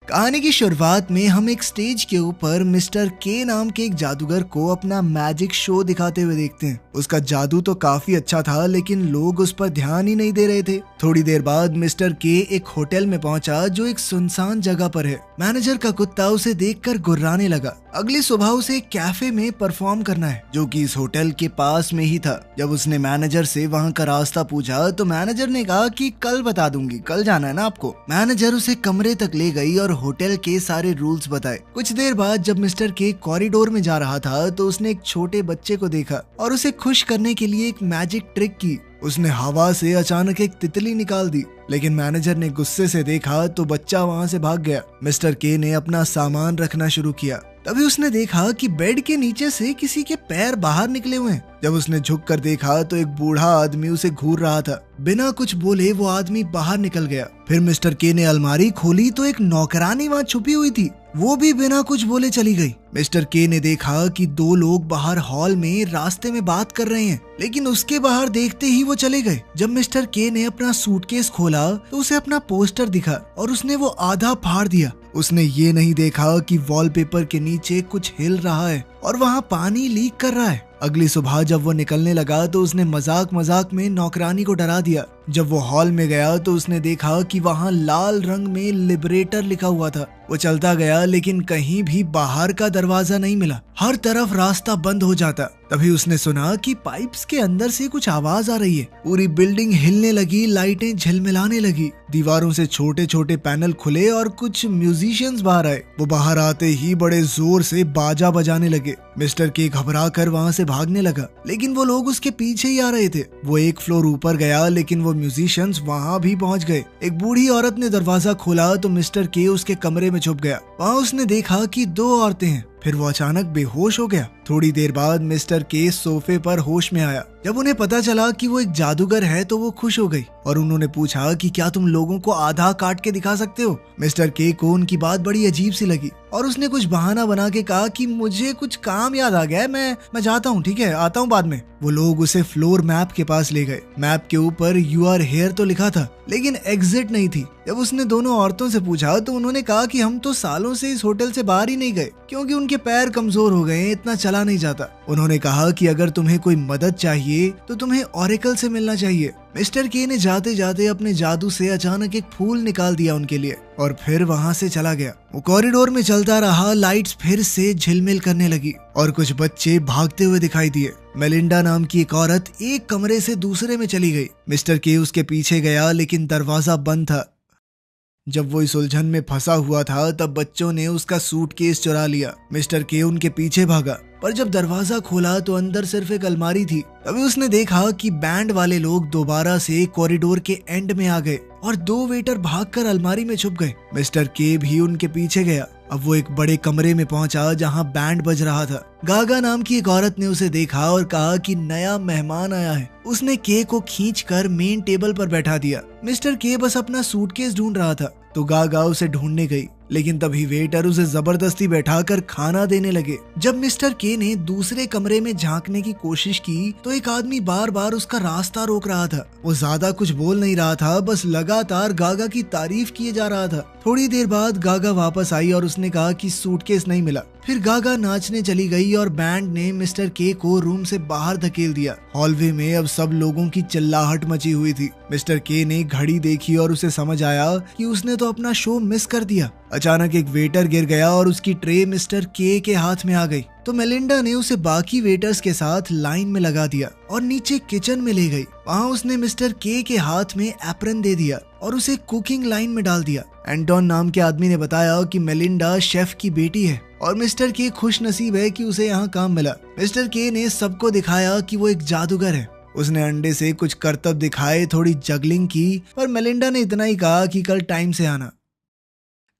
कहानी की शुरुआत में हम एक स्टेज के ऊपर मिस्टर के नाम के एक जादूगर को अपना मैजिक शो दिखाते हुए देखते हैं। उसका जादू तो काफी अच्छा था, लेकिन लोग उस पर ध्यान ही नहीं दे रहे थे। थोड़ी देर बाद मिस्टर के एक होटल में पहुंचा जो एक सुनसान जगह पर है। मैनेजर का कुत्ता उसे देखकर गुर्राने लगा। अगली सुबह उसे एक कैफे में परफॉर्म करना है, जो कि इस होटल के पास में ही था। जब उसने मैनेजर से वहां का रास्ता पूछा तो मैनेजर ने कहा कि कल बता दूंगी, कल जाना है ना आपको। मैनेजर उसे कमरे तक ले गई और होटल के सारे रूल्स बताए। कुछ देर बाद जब मिस्टर के कॉरिडोर में जा रहा था तो उसने एक छोटे बच्चे को देखा और उसे खुश करने के लिए एक मैजिक ट्रिक की। उसने हवा से अचानक एक तितली निकाल दी, लेकिन मैनेजर ने गुस्से से देखा तो बच्चा वहां से भाग गया। मिस्टर के ने अपना सामान रखना शुरू किया। तभी उसने देखा कि बेड के नीचे से किसी के पैर बाहर निकले हुए हैं। जब उसने झुककर देखा तो एक बूढ़ा आदमी उसे घूर रहा था। बिना कुछ बोले वो आदमी बाहर निकल गया। फिर मिस्टर के ने अलमारी खोली तो एक नौकरानी वहां छुपी हुई थी। वो भी बिना कुछ बोले चली गई। मिस्टर के ने देखा कि दो लोग बाहर हॉल में रास्ते में बात कर रहे हैं, लेकिन उसके बाहर देखते ही वो चले गए। जब मिस्टर के ने अपना सूटकेस खोला तो उसे अपना पोस्टर दिखा और उसने वो आधा फाड़ दिया। उसने ये नहीं देखा कि वॉलपेपर के नीचे कुछ हिल रहा है और वहाँ पानी लीक कर रहा है। अगली सुबह जब वो निकलने लगा तो उसने मजाक मजाक में नौकरानी को डरा दिया। जब वो हॉल में गया तो उसने देखा कि वहाँ लाल रंग में लिबरेटर लिखा हुआ था। वो चलता गया, लेकिन कहीं भी बाहर का दरवाजा नहीं मिला। हर तरफ रास्ता बंद हो जाता। तभी उसने सुना कि पाइप्स के अंदर से कुछ आवाज आ रही है। पूरी बिल्डिंग हिलने लगी, लाइटें झिलमिलाने लगी, दीवारों से छोटे छोटे पैनल खुले और कुछ म्यूजिशियंस बाहर आए। वो बाहर आते ही बड़े जोर से बाजा बजाने लगे। मिस्टर के घबरा कर वहाँ से भागने लगा, लेकिन वो लोग उसके पीछे ही आ रहे थे। वो एक फ्लोर ऊपर गया, लेकिन वो म्यूजिशियंस वहाँ भी पहुँच गए। एक बूढ़ी औरत ने दरवाजा खोला तो मिस्टर के उसके कमरे में छुप गया। वहाँ उसने देखा कि दो औरतें हैं। फिर वो अचानक बेहोश हो गया। थोड़ी देर बाद मिस्टर के सोफे पर होश में आया। जब उन्हें पता चला कि वो एक जादूगर है तो वो खुश हो गई और उन्होंने पूछा कि क्या तुम लोगों को आधा काट के दिखा सकते हो। मिस्टर के को उनकी बात बड़ी अजीब सी लगी और उसने कुछ बहाना बना के कहा कि मुझे कुछ काम याद आ गया है, मैं जाता हूँ, ठीक है, आता हूँ बाद में। वो लोग उसे फ्लोर मैप के पास ले गए। मैप के ऊपर यू आर हेयर तो लिखा था, लेकिन एग्जिट नहीं थी। जब उसने दोनों औरतों से पूछा तो उन्होंने कहा कि हम तो सालों से इस होटल से बाहर ही नहीं गए, क्योंकि उनके पैर कमजोर हो गए, इतना चला नहीं जाता। उन्होंने कहा कि अगर तुम्हें कोई मदद चाहिए तो तुम्हें ऑरेकल से मिलना चाहिए। मिस्टर के ने जाते जाते अपने जादू से अचानक एक फूल निकाल दिया उनके लिए और फिर वहाँ से चला गया। वो कॉरिडोर में चलता रहा। लाइट्स फिर से झिलमिल करने लगी और कुछ बच्चे भागते हुए दिखाई दिए। मेलिंडा नाम की एक औरत एक कमरे से दूसरे में चली गई। मिस्टर के उसके पीछे गया, लेकिन दरवाजा बंद था। जब वो इस उलझन में फंसा हुआ था तब बच्चों ने उसका सूटकेस चुरा लिया। मिस्टर के उनके पीछे भागा, पर जब दरवाजा खोला तो अंदर सिर्फ एक अलमारी थी। तभी उसने देखा कि बैंड वाले लोग दोबारा से कॉरिडोर के एंड में आ गए और दो वेटर भागकर अलमारी में छुप गए। मिस्टर के भी उनके पीछे गया। अब वो एक बड़े कमरे में पहुंचा जहां बैंड बज रहा था। गागा नाम की एक औरत ने उसे देखा और कहा कि नया मेहमान आया है। उसने के को खींचकर मेन टेबल पर बैठा दिया। मिस्टर के बस अपना सूटकेस ढूंढ रहा था तो गागा उसे ढूंढने गई, लेकिन तभी वेटर उसे जबरदस्ती बैठाकर खाना देने लगे। जब मिस्टर के ने दूसरे कमरे में झांकने की कोशिश की तो एक आदमी बार बार उसका रास्ता रोक रहा था। वो ज्यादा कुछ बोल नहीं रहा था, बस लगातार गागा की तारीफ किए जा रहा था। थोड़ी देर बाद गागा वापस आई और उसने कहा कि सूटकेस नहीं मिला। फिर गागा नाचने चली गई और बैंड ने मिस्टर के को रूम से बाहर धकेल दिया। हॉलवे में अब सब लोगों की चिल्लाहट मची हुई थी। मिस्टर के ने घड़ी देखी और उसे समझ आया कि उसने तो अपना शो मिस कर दिया। अचानक एक वेटर गिर गया और उसकी ट्रे मिस्टर के हाथ में आ गई तो मेलिंडा ने उसे बाकी वेटर्स के साथ लाइन में लगा दिया और नीचे किचन में ले गई। वहाँ उसने मिस्टर के हाथ में एप्रन दे दिया और उसे कुकिंग लाइन में डाल दिया। एंटोन नाम के आदमी ने बताया कि मेलिंडा शेफ की बेटी है और मिस्टर के खुश नसीब है कि उसे यहाँ काम मिला। मिस्टर के ने सबको दिखाया कि वो एक जादूगर है। उसने अंडे से कुछ करतब दिखाए, थोड़ी जगलिंग की, पर मेलिंडा ने इतना ही कहा कि कल टाइम से आना।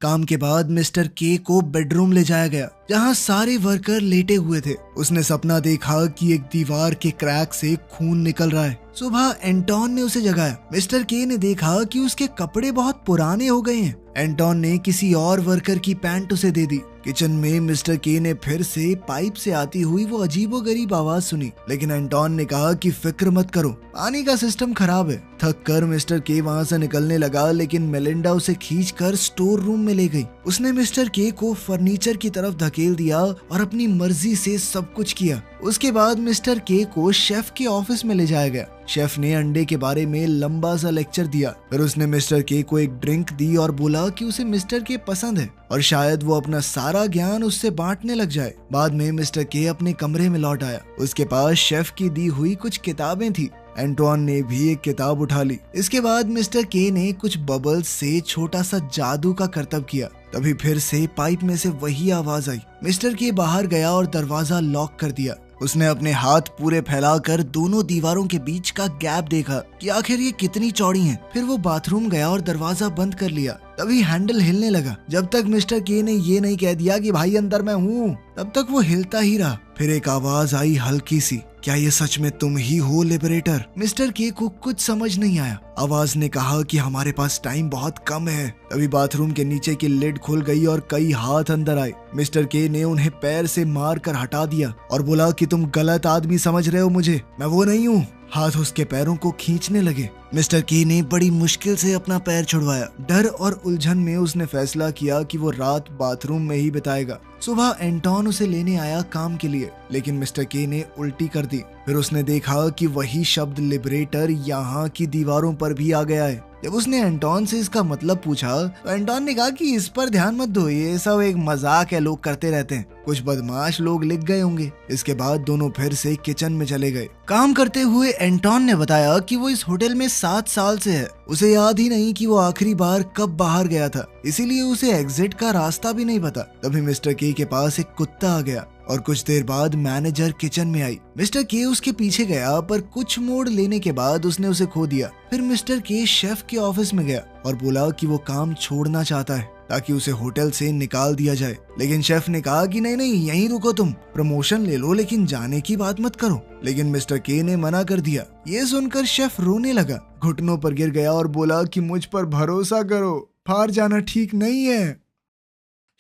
काम के बाद मिस्टर के को बेडरूम ले जाया गया। जहाँ सारे वर्कर लेटे हुए थे। उसने सपना देखा कि एक दीवार के क्रैक से खून निकल रहा है। सुबह एंटोन ने उसे जगाया। मिस्टर के ने देखा कि उसके कपड़े बहुत पुराने हो गए हैं। एंटोन ने किसी और वर्कर की पैंट उसे दे दी। किचन में मिस्टर के ने फिर से पाइप से आती हुई वो अजीबोगरीब आवाज सुनी, लेकिन एंटोन ने कहा कि फिक्र मत करो, पानी का सिस्टम खराब है। थक कर मिस्टर के वहाँ से निकलने लगा, लेकिन मेलिंडा उसे खींचकर स्टोर रूम में ले गई। उसने मिस्टर के को फर्नीचर की तरफ धकेल दिया और अपनी मर्जी से सब कुछ किया। उसके बाद मिस्टर के को शेफ के ऑफिस में ले जाया गया। शेफ ने अंडे के बारे में लंबा सा लेक्चर दिया। फिर उसने मिस्टर के को एक ड्रिंक दी और बोला कि उसे मिस्टर के पसंद है और शायद वो अपना सारा ज्ञान उससे बांटने लग जाए। बाद में मिस्टर के अपने कमरे में लौट आया। उसके पास शेफ की दी हुई कुछ किताबें थी। एंटोन ने भी एक किताब उठा ली। इसके बाद मिस्टर के ने कुछ बबल्स से छोटा सा जादू का करतब किया। तभी फिर से पाइप में से वही आवाज आई। मिस्टर के बाहर गया और दरवाजा लॉक कर दिया। उसने अपने हाथ पूरे फैलाकर दोनों दीवारों के बीच का गैप देखा कि आखिर ये कितनी चौड़ी हैं। फिर वो बाथरूम गया और दरवाजा बंद कर लिया। तभी हैंडल हिलने लगा। जब तक मिस्टर के ने ये नहीं कह दिया कि भाई अंदर मैं हूँ, तब तक वो हिलता ही रहा। फिर एक आवाज आई हल्की सी, क्या ये सच में तुम ही हो लिबरेटर? मिस्टर के को कुछ समझ नहीं आया। आवाज ने कहा कि हमारे पास टाइम बहुत कम है। तभी बाथरूम के नीचे की लिड खुल गई और कई हाथ अंदर आए। मिस्टर के ने उन्हें पैर से मार कर हटा दिया और बोला कि तुम गलत आदमी समझ रहे हो मुझे, मैं वो नहीं हूँ। हाथ उसके पैरों को खींचने लगे। मिस्टर के ने बड़ी मुश्किल से अपना पैर छुड़वाया। डर और उलझन में उसने फैसला किया कि वो रात बाथरूम में ही बिताएगा। सुबह एंटोन उसे लेने आया काम के लिए, लेकिन मिस्टर के ने उल्टी कर दी। फिर उसने देखा कि वही शब्द लिबरेटर यहाँ की दीवारों पर भी आ गया है। जब उसने एंटोन से इसका मतलब पूछा तो एंटोन ने कहा कि इस पर ध्यान मत दो, ये सब एक मजाक है, लोग करते रहते हैं, कुछ बदमाश लोग लिख गए होंगे। इसके बाद दोनों फिर से किचन में चले गए। काम करते हुए एंटोन ने बताया कि वो इस होटल में 7 साल से है। उसे याद ही नहीं कि वो आखिरी बार कब बाहर गया था, इसीलिए उसे एग्जिट का रास्ता भी नहीं पता। तभी मिस्टर के पास एक कुत्ता आ गया और कुछ देर बाद मैनेजर किचन में आई। मिस्टर के उसके पीछे गया, पर कुछ मोड़ लेने के बाद उसने उसे खो दिया। फिर मिस्टर के शेफ के ऑफिस में गया और बोला कि वो काम छोड़ना चाहता है ताकि उसे होटल से निकाल दिया जाए। लेकिन शेफ ने कहा कि नहीं, यहीं रुको, तुम प्रमोशन ले लो लेकिन जाने की बात मत करो। लेकिन मिस्टर के ने मना कर दिया। ये सुनकर शेफ रोने लगा, घुटनों पर गिर गया और बोला कि मुझ पर भरोसा करो, बाहर जाना ठीक नहीं है।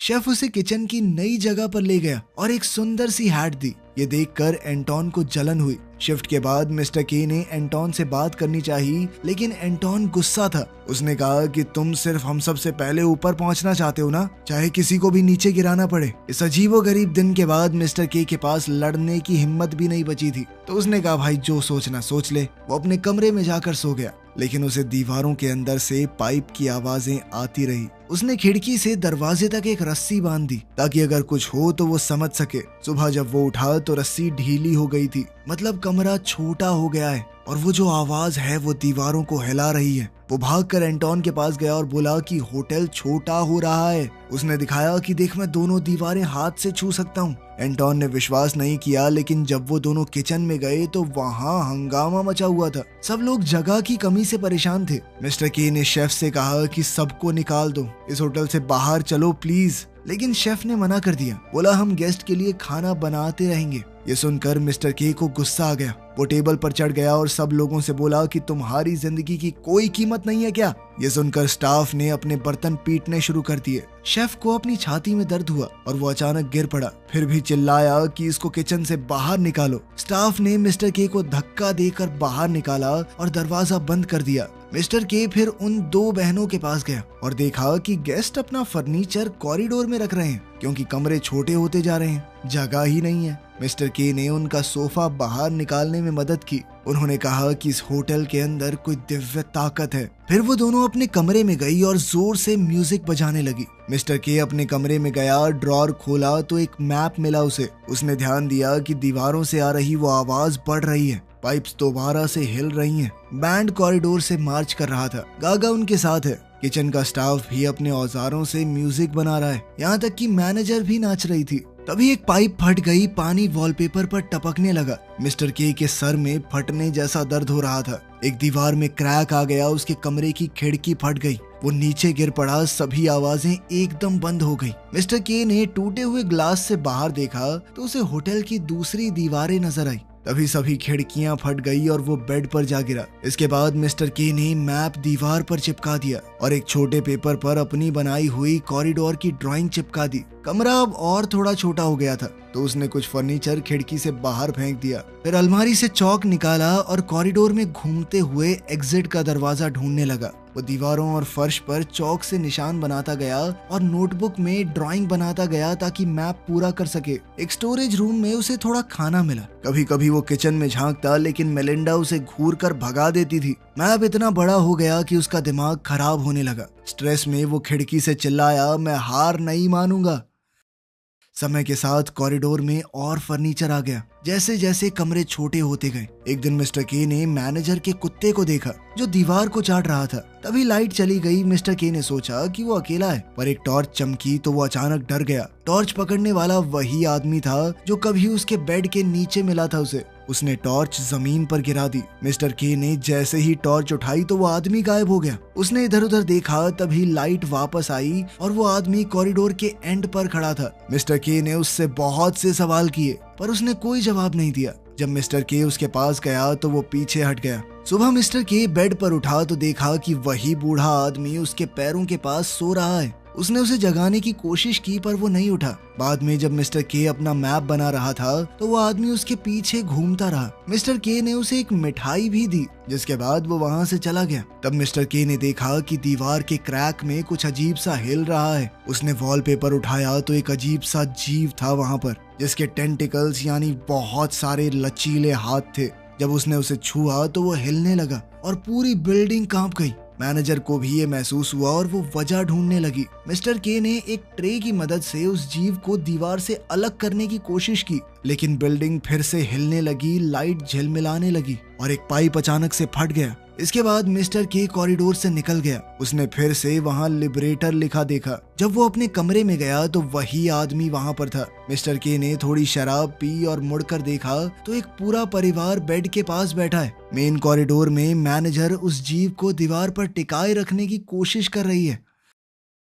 शेफ उसे किचन की नई जगह पर ले गया और एक सुंदर सी हैट दी। ये देखकर एंटोन को जलन हुई। शिफ्ट के बाद मिस्टर के ने एंटोन से बात करनी चाहिए, लेकिन एंटोन गुस्सा था। उसने कहा कि तुम सिर्फ हम सब से पहले ऊपर पहुंचना चाहते हो ना, चाहे किसी को भी नीचे गिराना पड़े। इस अजीबोगरीब दिन के बाद मिस्टर के पास लड़ने की हिम्मत भी नहीं बची थी, तो उसने कहा भाई जो सोचना सोच ले। वो अपने कमरे में जाकर सो गया, लेकिन उसे दीवारों के अंदर से पाइप की आवाजें आती रही। उसने खिड़की से दरवाजे तक एक रस्सी बांध दी ताकि अगर कुछ हो तो वो समझ सके। सुबह जब वो उठा तो रस्सी ढीली हो गई थी, मतलब कमरा छोटा हो गया है और वो जो आवाज है वो दीवारों को हिला रही है। वो भागकर एंटोन के पास गया और बोला कि होटल छोटा हो रहा है। उसने दिखाया कि देख, मैं दोनों दीवारें हाथ से छू सकता हूँ। एंटोन ने विश्वास नहीं किया, लेकिन जब वो दोनों किचन में गए तो वहाँ हंगामा मचा हुआ था। सब लोग जगह की कमी से परेशान थे। मिस्टर के ने शेफ से कहा कि सबको निकाल दो, इस होटल से बाहर चलो प्लीज। लेकिन शेफ ने मना कर दिया, बोला हम गेस्ट के लिए खाना बनाते रहेंगे। ये सुनकर मिस्टर के को गुस्सा आ गया। वो टेबल पर चढ़ गया और सब लोगों से बोला कि तुम्हारी जिंदगी की कोई कीमत नहीं है क्या? ये सुनकर स्टाफ ने अपने बर्तन पीटने शुरू कर दिए। शेफ को अपनी छाती में दर्द हुआ और वो अचानक गिर पड़ा, फिर भी चिल्लाया कि इसको किचन से बाहर निकालो। स्टाफ ने मिस्टर के को धक्का देकर बाहर निकाला और दरवाजा बंद कर दिया। मिस्टर के फिर उन 2 बहनों के पास गया और देखा कि गेस्ट अपना फर्नीचर कॉरिडोर में रख रहे हैं क्योंकि कमरे छोटे होते जा रहे हैं, जगह ही नहीं है। मिस्टर के ने उनका सोफा बाहर निकालने में मदद की। उन्होंने कहा कि इस होटल के अंदर कोई दिव्य ताकत है। फिर वो दोनों अपने कमरे में गई और जोर से म्यूजिक बजाने लगी। मिस्टर के अपने कमरे में गया, ड्रॉर खोला तो एक मैप मिला उसे। उसने ध्यान दिया कि दीवारों से आ रही वो आवाज बढ़ रही है, पाइप्स दोबारा से हिल रही हैं। बैंड कॉरिडोर से मार्च कर रहा था, गागा उनके साथ है। किचन का स्टाफ भी अपने औजारों से म्यूजिक बना रहा है, यहाँ तक कि मैनेजर भी नाच रही थी। तभी एक पाइप फट गई, पानी वॉलपेपर पर टपकने लगा। मिस्टर के सर में फटने जैसा दर्द हो रहा था। एक दीवार में क्रैक आ गया, उसके कमरे की खिड़की फट गई। वो नीचे गिर पड़ा। सभी आवाजें एकदम बंद हो गई। मिस्टर के ने टूटे हुए ग्लास से बाहर देखा तो उसे होटल की दूसरी दीवारें नजर आई। तभी सभी खिड़कियां फट गई और वो बेड पर जा गिरा। इसके बाद मिस्टर के ने मैप दीवार पर चिपका दिया और एक छोटे पेपर पर अपनी बनाई हुई कॉरिडोर की ड्राइंग चिपका दी। कमरा अब और थोड़ा छोटा हो गया था तो उसने कुछ फर्नीचर खिड़की से बाहर फेंक दिया। फिर अलमारी से चौक निकाला और कॉरिडोर में घूमते हुए एग्जिट का दरवाजा ढूंढने लगा। वो दीवारों और फर्श पर चौक से निशान बनाता गया और नोटबुक में ड्राइंग बनाता गया ताकि मैप पूरा कर सके। एक स्टोरेज रूम में उसे थोड़ा खाना मिला। कभी कभी वो किचन में झांकता लेकिन मेलिंडा उसे घूर कर भगा देती थी। मैप इतना बड़ा हो गया कि उसका दिमाग खराब होने लगा। स्ट्रेस में वो खिड़की से चिल्लाया, मैं हार नहीं मानूंगा। समय के साथ कॉरिडोर में और फर्नीचर आ गया। जैसे जैसे कमरे छोटे होते गए, एक दिन मिस्टर के ने मैनेजर के कुत्ते को देखा जो दीवार को चाट रहा था। तभी लाइट चली गई। मिस्टर के ने सोचा कि वो अकेला है, पर एक टॉर्च चमकी तो वो अचानक डर गया। टॉर्च पकड़ने वाला वही आदमी था जो कभी उसके बेड के नीचे मिला था उसे। उसने टॉर्च जमीन पर गिरा दी। मिस्टर के ने जैसे ही टॉर्च उठाई तो वो आदमी गायब हो गया। उसने इधर उधर देखा, तभी लाइट वापस आई और वो आदमी कॉरिडोर के एंड पर खड़ा था। मिस्टर के ने उससे बहुत से सवाल किए पर उसने कोई जवाब नहीं दिया। जब मिस्टर के उसके पास गया तो वो पीछे हट गया। सुबह मिस्टर के बेड पर उठा तो देखा कि वही बूढ़ा आदमी उसके पैरों के पास सो रहा है। उसने उसे जगाने की कोशिश की पर वो नहीं उठा। बाद में जब मिस्टर के अपना मैप बना रहा था तो वो आदमी उसके पीछे घूमता रहा। मिस्टर के ने उसे एक मिठाई भी दी जिसके बाद वो वहाँ से चला गया। तब मिस्टर के ने देखा कि दीवार के क्रैक में कुछ अजीब सा हिल रहा है। उसने वॉलपेपर उठाया तो एक अजीब सा जीव था वहाँ पर जिसके टेंटिकल्स यानी बहुत सारे लचीले हाथ थे। जब उसने उसे छुआ तो वो हिलने लगा और पूरी बिल्डिंग कांप गई। मैनेजर को भी ये महसूस हुआ और वो वजह ढूंढने लगी। मिस्टर के ने एक ट्रे की मदद से उस जीव को दीवार से अलग करने की कोशिश की लेकिन बिल्डिंग फिर से हिलने लगी, लाइट झिलमिलाने लगी और एक पाइप अचानक से फट गया। इसके बाद मिस्टर के कॉरिडोर से निकल गया। उसने फिर से वहाँ लिबरेटर लिखा देखा। जब वो अपने कमरे में गया तो वही आदमी वहाँ पर था। मिस्टर के ने थोड़ी शराब पी और मुड़कर देखा तो एक पूरा परिवार बेड के पास बैठा है। मेन कॉरिडोर में मैनेजर उस जीव को दीवार पर टिकाए रखने की कोशिश कर रही है।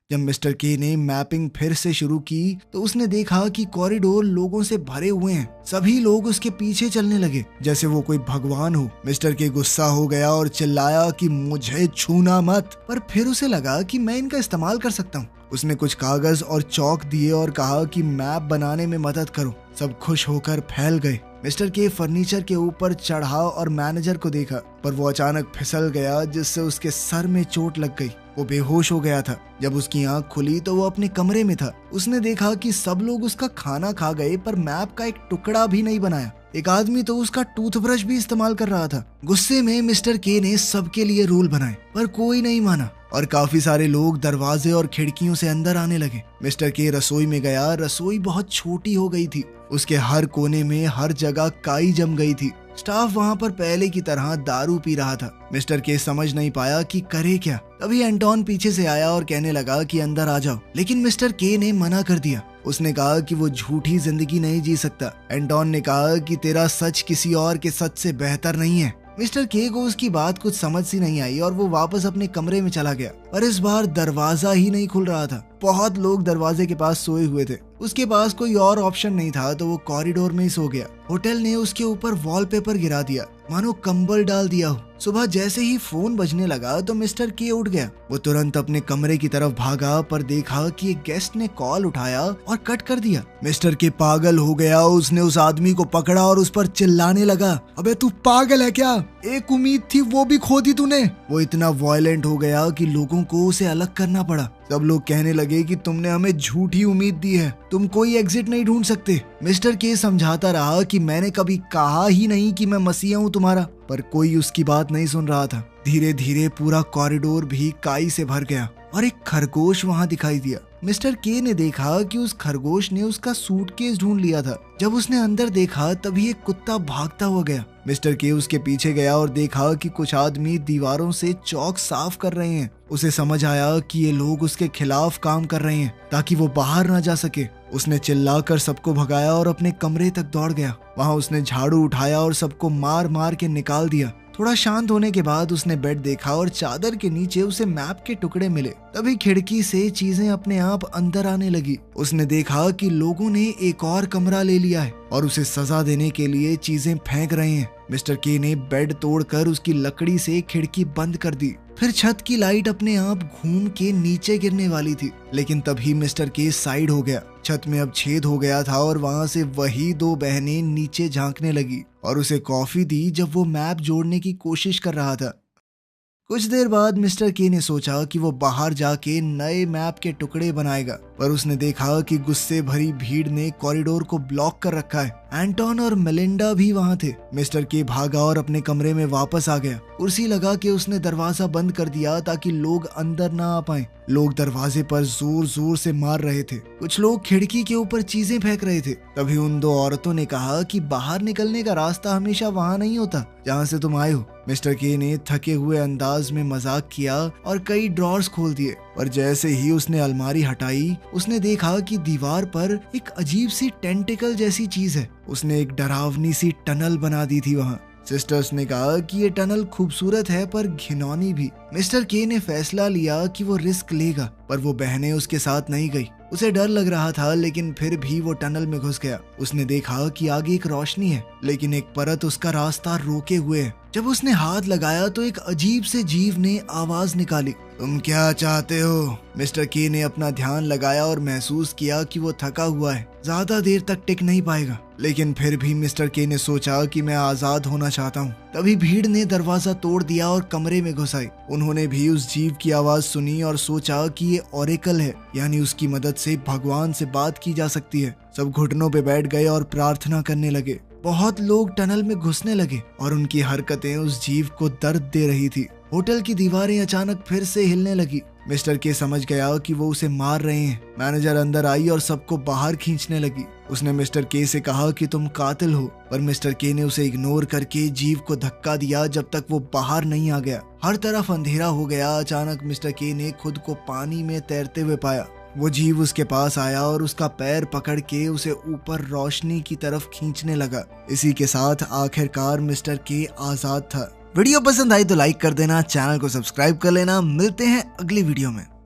जब मिस्टर के ने मैपिंग फिर से शुरू की तो उसने देखा कि कॉरिडोर लोगों से भरे हुए हैं। सभी लोग उसके पीछे चलने लगे जैसे वो कोई भगवान हो। मिस्टर के गुस्सा हो गया और चिल्लाया कि मुझे छूना मत, पर फिर उसे लगा कि मैं इनका इस्तेमाल कर सकता हूँ। उसने कुछ कागज और चौक दिए और कहा कि मैप बनाने में मदद करो। सब खुश होकर फैल गए। मिस्टर के फर्नीचर के ऊपर चढ़ा और मैनेजर को देखा पर वो अचानक फिसल गया जिससे उसके सर में चोट लग गई। वो बेहोश हो गया था। जब उसकी आंख खुली तो वो अपने कमरे में था। उसने देखा कि सब लोग उसका खाना खा गए पर मैप का एक टुकड़ा भी नहीं बनाया। एक आदमी तो उसका टूथब्रश भी इस्तेमाल कर रहा था। गुस्से में मिस्टर के ने सबके लिए रूल बनाए पर कोई नहीं माना और काफी सारे लोग दरवाजे और खिड़कियों से अंदर आने लगे। मिस्टर के रसोई में गया। रसोई बहुत छोटी हो गई थी। उसके हर कोने में हर जगह काई जम गई थी। स्टाफ वहाँ पर पहले की तरह दारू पी रहा था। मिस्टर के समझ नहीं पाया कि करे क्या। तभी एंटोन पीछे से आया और कहने लगा कि अंदर आ जाओ, लेकिन मिस्टर के ने मना कर दिया। उसने कहा कि वो झूठी जिंदगी नहीं जी सकता। एंटोन ने कहा कि तेरा सच किसी और के सच से बेहतर नहीं है। मिस्टर के को उसकी बात कुछ समझ सी नहीं आई और वो वापस अपने कमरे में चला गया। पर इस बार दरवाजा ही नहीं खुल रहा था। बहुत लोग दरवाजे के पास सोए हुए थे। उसके पास कोई और ऑप्शन नहीं था तो वो कॉरिडोर में ही सो गया। होटल ने उसके ऊपर वॉलपेपर गिरा दिया, मानो कंबल डाल दिया हो। सुबह जैसे ही फोन बजने लगा तो मिस्टर के उठ गया। वो तुरंत अपने कमरे की तरफ भागा पर देखा कि एक गेस्ट ने कॉल उठाया और कट कर दिया। मिस्टर के पागल हो गया। उसने उस आदमी को पकड़ा और उस पर चिल्लाने लगा, अबे तू पागल है क्या? एक उम्मीद थी वो भी खो दी तूने। वो इतना वायलेंट हो गया कि लोगों को उसे अलग करना पड़ा। सब लोग कहने लगे कि तुमने हमें झूठी उम्मीद दी है, तुम कोई एग्जिट नहीं ढूंढ सकते। मिस्टर के समझाता रहा कि मैंने कभी कहा ही नहीं कि मैं मसीहा हूँ तुम्हारा, पर कोई उसकी बात नहीं सुन रहा था। धीरे धीरे पूरा कॉरिडोर भी काई से भर गया और एक खरगोश वहाँ दिखाई दिया। मिस्टर के ने देखा कि उस खरगोश ने उसका सूटकेस ढूंढ लिया था। जब उसने अंदर देखा तभी एक कुत्ता भागता हुआ गया। मिस्टर के उसके पीछे गया और देखा कि कुछ आदमी दीवारों से चौक साफ कर रहे हैं। उसे समझ आया कि ये लोग उसके खिलाफ काम कर रहे हैं ताकि वो बाहर ना जा सके। उसने चिल्लाकर सबको भगाया और अपने कमरे तक दौड़ गया। वहाँ उसने झाड़ू उठाया और सबको मार मार के निकाल दिया। थोड़ा शांत होने के बाद उसने बेड देखा और चादर के नीचे उसे मैप के टुकड़े मिले। तभी खिड़की से चीजें अपने आप अंदर आने लगी। उसने देखा कि लोगों ने एक और कमरा ले लिया है और उसे सजा देने के लिए चीजें फेंक रहे हैं। मिस्टर के ने बेड तोड़कर उसकी लकड़ी से खिड़की बंद कर दी। फिर छत की लाइट अपने आप घूम के नीचे गिरने वाली थी, लेकिन तभी मिस्टर के साइड हो गया। छत में अब छेद हो गया था और वहाँ से वही दो बहनें नीचे झांकने लगी और उसे कॉफी दी जब वो मैप जोड़ने की कोशिश कर रहा था। कुछ देर बाद मिस्टर के ने सोचा कि वो बाहर जाके नए मैप के टुकड़े बनाएगा, पर उसने देखा कि गुस्से भरी भीड़ ने कॉरिडोर को ब्लॉक कर रखा है। एंटोन और मेलिंडा भी वहाँ थे। मिस्टर के भागा और अपने कमरे में वापस आ गया। कुर्सी लगा के उसने दरवाजा बंद कर दिया ताकि लोग अंदर ना आ पाए। लोग दरवाजे पर जोर जोर से मार रहे थे। कुछ लोग खिड़की के ऊपर चीजें फेंक रहे थे। तभी उन दो औरतों ने कहा कि बाहर निकलने का रास्ता हमेशा वहाँ नहीं होता जहाँ से तुम आए हो। मिस्टर के ने थके हुए अंदाज में मजाक किया और कई ड्रॉर्स खोल दिए, और जैसे ही उसने अलमारी हटाई उसने देखा कि दीवार पर एक अजीब सी टेंटिकल जैसी चीज है। उसने एक डरावनी सी टनल बना दी थी वहाँ। सिस्टर्स ने कहा कि ये टनल खूबसूरत है पर घिनौनी भी। मिस्टर के ने फैसला लिया कि वो रिस्क लेगा, पर वो बहनें उसके साथ नहीं गई। उसे डर लग रहा था, लेकिन फिर भी वो टनल में घुस गया। उसने देखा कि आगे एक रोशनी है, लेकिन एक परत उसका रास्ता रोके हुए है। जब उसने हाथ लगाया तो एक अजीब से जीव ने आवाज निकाली, तुम क्या चाहते हो? मिस्टर के ने अपना ध्यान लगाया और महसूस किया कि वो थका हुआ है, ज्यादा देर तक टिक नहीं पाएगा। लेकिन फिर भी मिस्टर के ने सोचा कि मैं आजाद होना चाहता हूँ। तभी भीड़ ने दरवाजा तोड़ दिया और कमरे में घुस आई। उन्होंने भी उस जीव की आवाज सुनी और सोचा कि ये ओरेकल है, यानी उसकी मदद से भगवान से बात की जा सकती है। सब घुटनों पे बैठ गए और प्रार्थना करने लगे। बहुत लोग टनल में घुसने लगे और उनकी हरकतें उस जीव को दर्द दे रही थी। होटल की दीवारें अचानक फिर से हिलने लगी। मिस्टर के समझ गया कि वो उसे मार रहे हैं। मैनेजर अंदर आई और सबको बाहर खींचने लगी। उसने मिस्टर के से कहा कि तुम कातिल हो, पर मिस्टर के ने उसे इग्नोर करके जीव को धक्का दिया जब तक वो बाहर नहीं आ गया। हर तरफ अंधेरा हो गया। अचानक मिस्टर के ने खुद को पानी में तैरते हुए पाया। वो जीव उसके पास आया और उसका पैर पकड़ के उसे ऊपर रोशनी की तरफ खींचने लगा। इसी के साथ आखिरकार मिस्टर के आजाद था। वीडियो पसंद आई तो लाइक कर देना, चैनल को सब्सक्राइब कर लेना। मिलते हैं अगली वीडियो में।